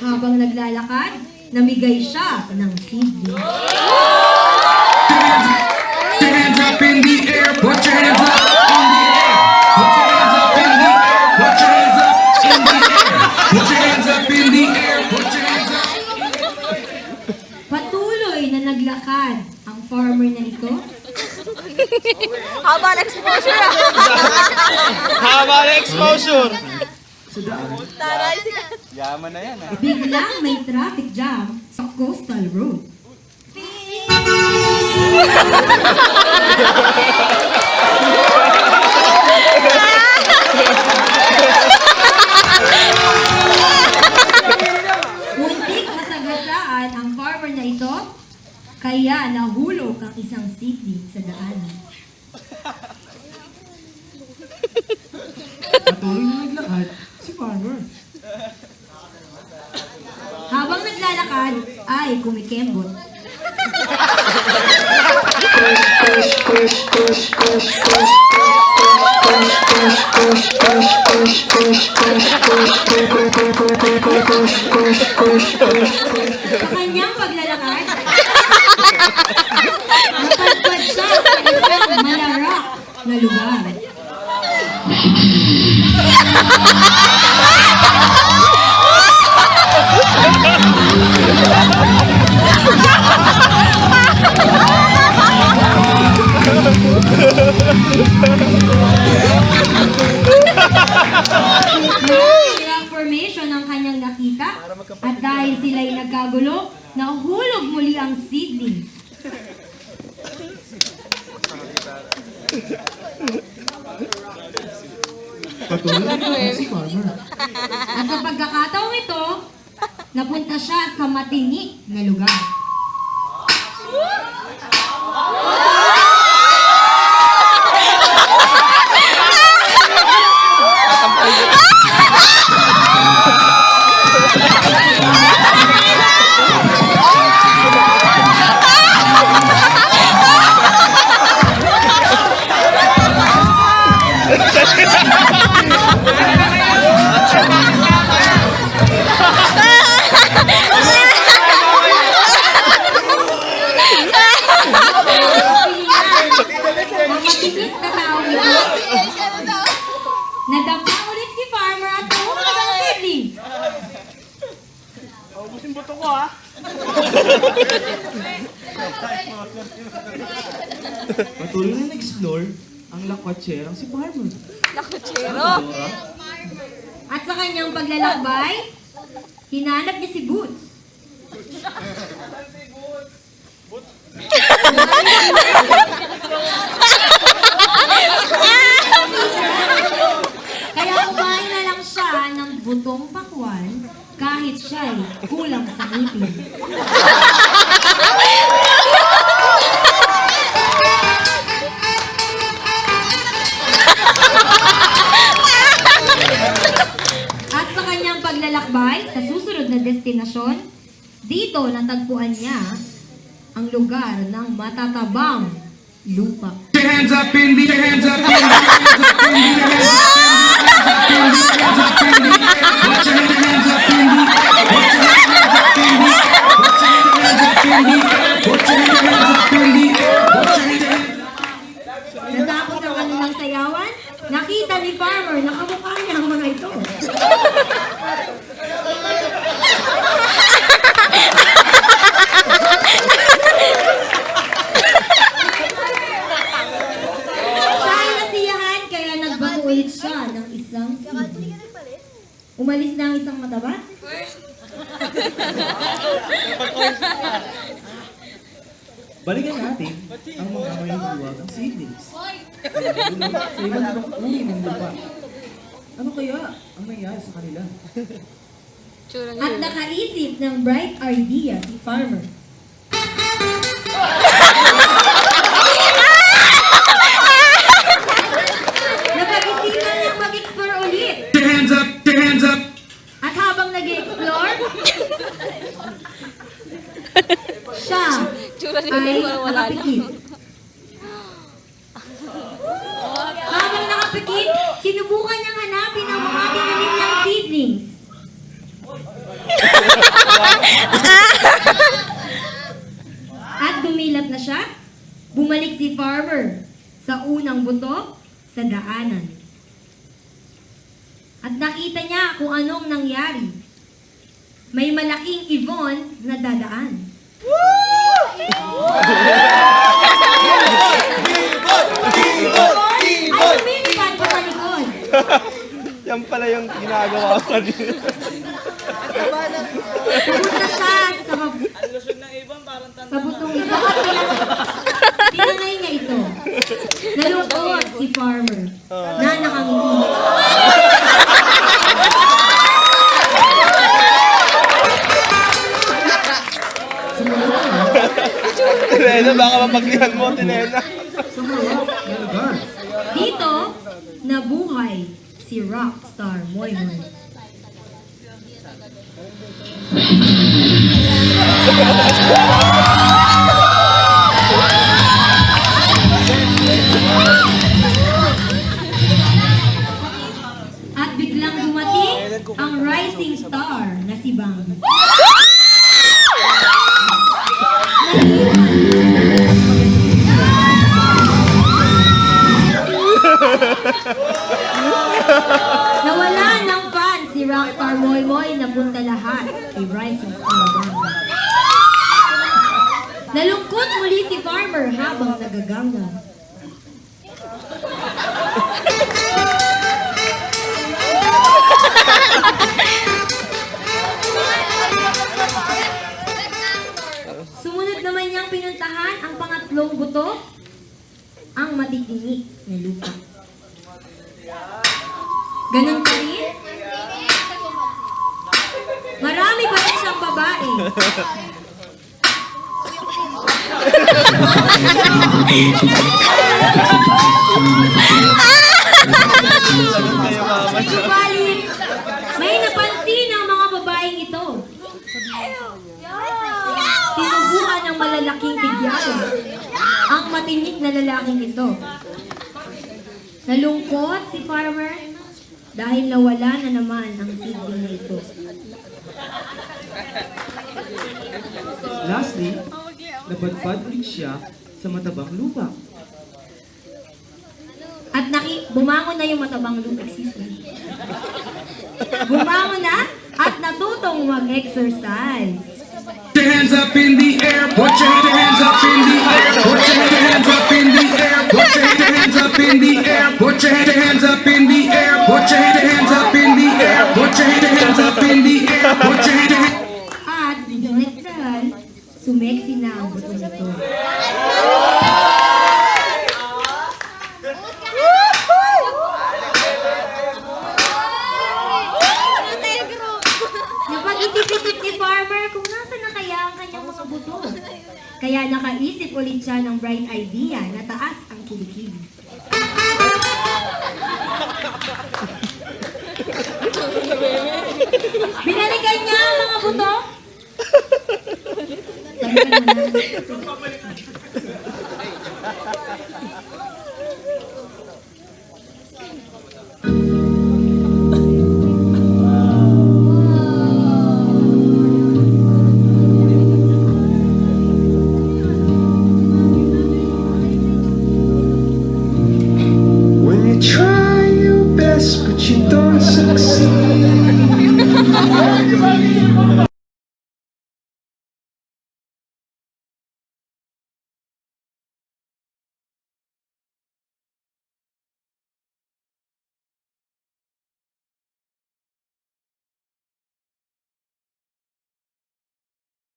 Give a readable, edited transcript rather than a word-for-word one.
Habang naglalakad, namigay siya ng seedling. Hands up in the air, put your hands up in the air. Put your hands up in the air, put your hands up in the air. Put your hands up in the air, put your hands up. Patuloy na naglakad ang farmer na ito. Haba ng exposure. Haba na exposure! Taray. Yaman na yan ah. Biglang may traffic jam sa coastal road. Muntik masagasaan ang farmer na ito, kaya nahulog ang isang seedling sa daan. Patuloy na naglakad si Farmer. Habang naglalakad ay kumikembot. Sa kanyang paglalakad, napadpad siya sa isang malarak na lugar. Hirang formation ang kanyang nakita at dahil sila'y nagkagulo, nahulog muli ang seedling. Patuloy na naglakad si Farmer. At sa pagkakataong ito, napunta siya sa matinik na lugar. Ang matinik na tao ito, nadapa ulit si farmer at nahulog ang seedling. Ubusin buto ko ah. Patuloy na nag-explore ang lakwatserang si Farmer. Lakutsero. At sa kanyang paglalakbay, hinanap niya si Boots. Kaya kumain na lang siya ng butong pakwan kahit siya'y kulang sa ngipin. At sa kanyang paglalakbay sa susunod na destinasyon, dito natagpuan niya ang lugar ng matatabang lupa. Put your hands up in the hands up in the hands up in the hands up in the hands up in the hands up in the put your hands up in the Natapos ang kanilang sayawan, nakita ni Farmer na kamukha niya ang mga ito. Siya ay nasiyahan kaya nagbago ulit siya ng isang seedling. Umalis na ang isang mataba. Balikan natin ang mga may buwag ang seedlings. Sa ibang ibang uri ng lupa. Ano kaya ang nangyari sa kanila? At nakaisip ng bright idea si Farmer. Napag-isipan niyang mag-explore ulit. hands up, hands up. At habang nag-explore, siya Tsura ni ay Bibi, wala na. nakapikit. Habang nakapikit, sinubukan niyang hanapin ang mga tinanim niyang seedlings. At dumilat na siya, bumalik si Farmer sa unang buto sa daanan. At nakita niya kung anong nangyari. May malaking ibon na dadaan. Ay, lumilipad pa sa likod. Yan pala yung ginagawa ko kanina. Pumunta siya sa butong ito at tinangay niya ito. Nalungkot si Farmer na nakangiti. Tinena, baka mapaglihan mo, Tinena. Sa harap na lugar. Dito, nabuhay si Rockstar Moy Moy. At biglang dumating ang rising star na si Bang. Nawala ng fan si Rockstar Moy Moy, napunta lahat kay Rising Star Bang. Nalungkot muli si Farmer habang nagaganga. Sumunod naman niyang pinuntahan ang pangatlong buto, ang matitingik na lupa. Ganun pa rin? Marami pa rin siyang babae. Subalit, may napansin ang mga babaeng ito. Tinubuan ng malalaking bigyado ang matinik na lalaking ito. Nalungkot si Farmer dahil nawala na naman ang seedling na ito. Lastly, napadpad ulit siya sa matabang lupa. At bumangon na yung matabang lupa. Bumangon na at natutong mag-exercise. Put your hands up in the air. Put your hands up in the air. Put your hands up in the air. Put your hands up in the air. Put your hands up in the air. Put your hands up in the air. Put your hands up in the air. Put your hands. At literal, sumeksi na ang buto nito. Napag-isip-isip ni Farmer kung nasa na kaya ang kanyang mga buto. Kaya nakaisip ulit siya ng bright idea na taas ang kilikili. Binalikan niya ang mga buto. Balikan mo na.